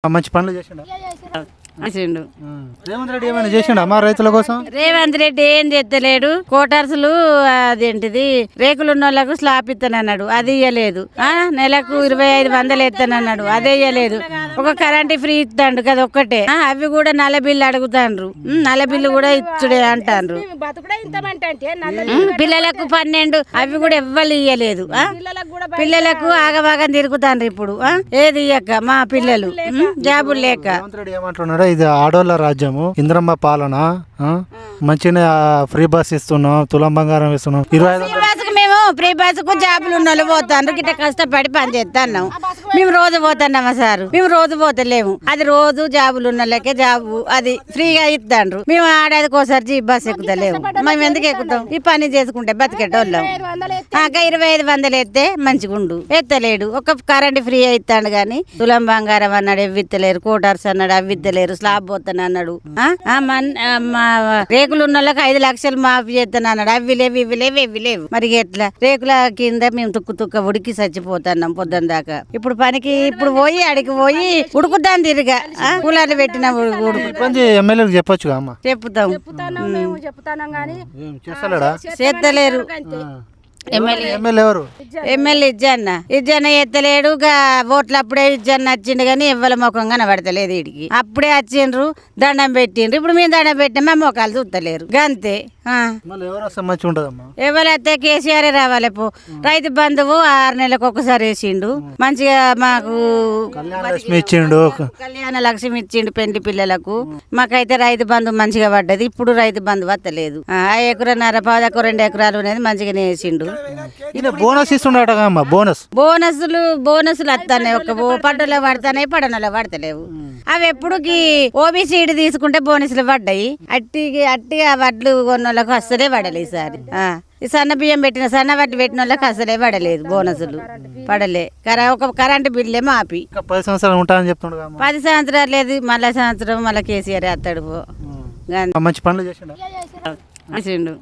మంచి పనులు చేసిండు. చేసిండు రేవంత్ రెడ్డి ఏమైనా చేసిండు అమ్మా రైతుల కోసం? రేవంత్ రెడ్డి ఏం చేస్తలేడు. కోటర్సులు అదేంటిది రేకులు ఉన్న వాళ్ళకు స్లాబ్ ఇస్తానన్నాడు, అది ఇయ్యలేదు. నెలకు 2500 ఇస్తానన్నాడు, అదే ఇయ్యలేదు. ఒక కరెంట్ ఫ్రీ ఇస్తాడు కదా ఒక్కటే. అవి కూడా నల్ల బిల్లు అడుగుతాండ్రు, నల్ల బిల్లు కూడా ఇచ్చుడే అంటాండ్రు. పిల్లలకు 12 అవి కూడా ఎవ్వరు ఇయ్యలేదు. పిల్లలకు ఆగబాగం తిరుగుతాండ్రు ఇప్పుడు. ఏది ఇయ్యక మా పిల్లలు జాబులు లేక. రేవంత్ రెడ్డి ఏమంటున్నాడు, ఇది ఆడోళ్ళ రాజ్యము, ఇంద్రమ్మ పాలన, మంచిగా ఫ్రీ బస్ ఇస్తున్నాం, తులం బంగారం ఇస్తున్నాం. 25 మేము ఫ్రీ బస్సుకు జాబులు ఉన్న వాళ్ళు పోతాండ్రు, గిట్ట కష్టపడి పని చేస్తున్నాం. మేము రోజు పోతున్నామా సార్? మేము రోజు పోతలేము. అది రోజు జాబులు ఉన్న వాళ్ళకే జాబు అది ఫ్రీగా ఇస్తాండ్రు. మేము ఆడేదికోసారి బస్ ఎక్కుతలేము. మేము ఎందుకు ఎక్కుతాం? ఈ పని చేసుకుంటే బతికేటోళ్ళం. 2500 ఎత్తే మంచిగుండు, ఎత్తలేడు. ఒక కరెంట్ ఫ్రీ ఇస్తాడు గాని తులం బంగారం అన్నాడు ఎవ్విత్తలేరు, కోటర్స్ అన్నాడు అవ్విత్తలేరు, స్లాబ్ పోతాను అన్నాడు. రేకులు ఉన్న వాళ్ళకి 5 లక్షలు మాఫీ చేస్తాను అన్నాడు, అవి లేవు ఇవి లేవు ఇవి లేవు. మరి ఎట్లా? రేకుల కింద మేము తుక్క ఉడికి చచ్చిపోతున్నాం పొద్దున్న దాకా. ఇప్పుడు పనికి ఇప్పుడు పోయి అడిగి పోయి ఉడుకుతాను తిరిగా, కూలర్లు పెట్టిన ఎమ్మెల్యేలకు చెప్పొచ్చుగా అమ్మా? చెప్తాం, చేస్తలేరు. ఎమ్మెల్యే ఇజ్జన్న ఎత్తలేడు. ఓట్లు అప్పుడే ఇజ్జన్న వచ్చిండు గానీ ఎవ్వల ముఖం కనబడతలేదు. వీడికి అప్పుడే వచ్చిండ్రు, దండం పెట్టిండ్రు. ఇప్పుడు మేము దండం పెట్టిన మా ముఖాలు చూస్తలేరు గంతే. ఎవరైతే కేసీఆర్ రావాలి. పో రైతు బంధువు 6 నెలలకు ఒకసారి వేసిండు, మంచిగా మాకు కళ్యాణ లక్ష్మి ఇచ్చిండు పెండ్లి పిల్లలకు. మాకైతే రైతు బంధు మంచిగా పడ్డది. ఇప్పుడు రైతు బంధు వస్తలేదు. 1 ఎకరన్నర 2 ఎకరాలు అనేది మంచిగానే వేసిండు. బోనస్ ఇస్తుండట, బోనసులు వస్తాయి. ఒక పడ్డలో పడతాయి, పడనలో పడతలేవు. అవి ఎప్పుడుకి ఓబీసీడీ తీసుకుంటే బోనసులు పడ్డాయి. అట్టిగా వడ్లు కొన్నోళ్ళకు అస్సలే పడలేదు ఈసారి. ఈ సన్న బియ్యం సన్న వడ్లు పెట్టిన వాళ్ళకి అసలే పడలేదు, బోనసులు పడలే. ఒక కరెంటు బిల్లే మాపి 10 సంవత్సరాలు ఉంటాయని చెప్తుండగా. 10 సంవత్సరాలు లేదు, మళ్ళా సంవత్సరం మళ్ళీ కేసీఆర్ వస్తాడు. మంచి పనులు చేసిండు.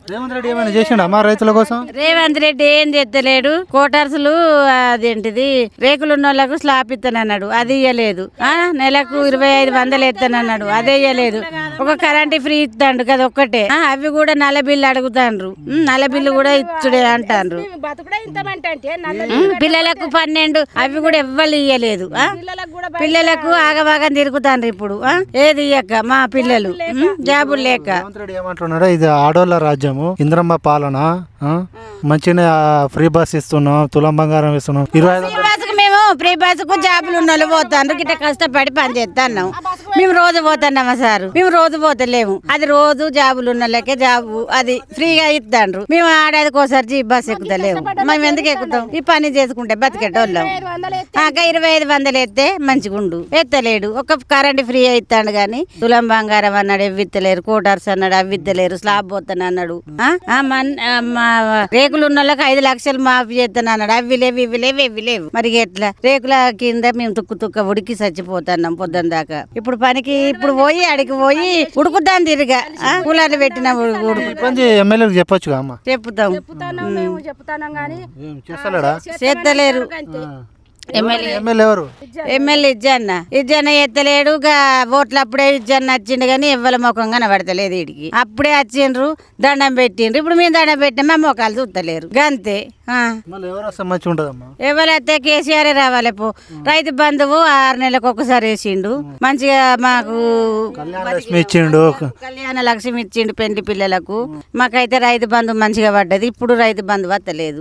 రేవంత్ రెడ్డి ఏమైనా చేసిండు అమ్మా రైతుల కోసం? రేవంత్ రెడ్డి ఏం చేస్తలేడు. కోటర్సులు అదేంటిది రేకులు ఉన్న వాళ్ళకు స్లాబ్ ఇస్తానన్నాడు, అది ఇయ్యలేదు. నెలకు 2500 ఇస్తానన్నాడు, అదే ఇయ్యలేదు. ఒక కరెంట్ ఫ్రీ ఇస్తాడు కదా ఒక్కటే. అవి కూడా నల్ల బిల్లు అడుగుతాండ్రు, నల్ల బిల్లు కూడా ఇచ్చుడే అంటాండ్రు. పిల్లలకు 12 అవి కూడా ఎవ్వరు ఇయ్యలేదు. పిల్లలకు ఆగబాగం తిరుగుతాండ్రు ఇప్పుడు. ఏది ఇయ్యక మా పిల్లలు జాబులు లేక. ఏమంటున్నాడు, ఇది ఆడోళ్ళ రాజ్యము, ఇంద్రమ్మ పాలన, మంచిగా ఫ్రీ బస్ ఇస్తున్నాం, తులం బంగారం ఇస్తున్నాం. 25 మేము ఫ్రీ బస్సుకు జాబులు ఉన్న వాళ్ళు పోతాండ్రు, గిట్ట కష్టపడి పని చేస్తున్నాం. మేము రోజు పోతున్నామా సార్? మేము రోజు పోతలేము. అది రోజు జాబులు ఉన్న వాళ్ళకే జాబు అది ఫ్రీగా ఇస్తాండ్రు. మేము ఆడేదికోసారి బస్ ఎక్కుతలేము. మేము ఎందుకు ఎక్కుతాం? ఈ పని చేసుకుంటే బతికేటోళ్ళం. 2500 ఎత్తే మంచిగుండు, ఎత్తలేడు. ఒక కరెంట్ ఫ్రీ ఇస్తాడు గాని తులం బంగారం అన్నాడు ఎవ్విత్తలేరు, కోటర్స్ అన్నాడు అవ్విత్తలేరు, స్లాబ్ పోతాను అన్నాడు. రేకులు ఉన్న వాళ్ళకి 5 లక్షలు మాఫీ చేస్తాను అన్నాడు, అవి లేవు ఇవి లేవు ఇవి లేవు. మరి ఎట్లా? రేకుల కింద మేము తుక్క ఉడికి చచ్చిపోతున్నాం పొద్దున్న దాకా. ఇప్పుడు పనికి ఇప్పుడు పోయి అడిగి పోయి ఉడుకుతాను తిరిగా, కూలర్లు పెట్టిన ఎమ్మెల్యేలకు చెప్పొచ్చుగా అమ్మా? చెప్తాం, చేస్తలేరు. ఎమ్మెల్యే ఇజ్జన్న ఎత్తలేడు. ఓట్లు అప్పుడే ఇజ్జన్న వచ్చిండు గానీ ఎవ్వల ముఖం కనబడతలేదు. వీడికి అప్పుడే వచ్చిండ్రు, దండం పెట్టిండ్రు. ఇప్పుడు మేము దండం పెట్టిన మా ముఖాలు చూస్తలేరు గంతే. ఎవరైతే కేసీఆర్ రావాలి. పో రైతు బంధువు 6 నెలలకు ఒకసారి వేసిండు, మంచిగా మాకు కళ్యాణ లక్ష్మి ఇచ్చిండు పెండ్లి పిల్లలకు. మాకైతే రైతు బంధు మంచిగా పడ్డది. ఇప్పుడు రైతు బంధు వస్తలేదు.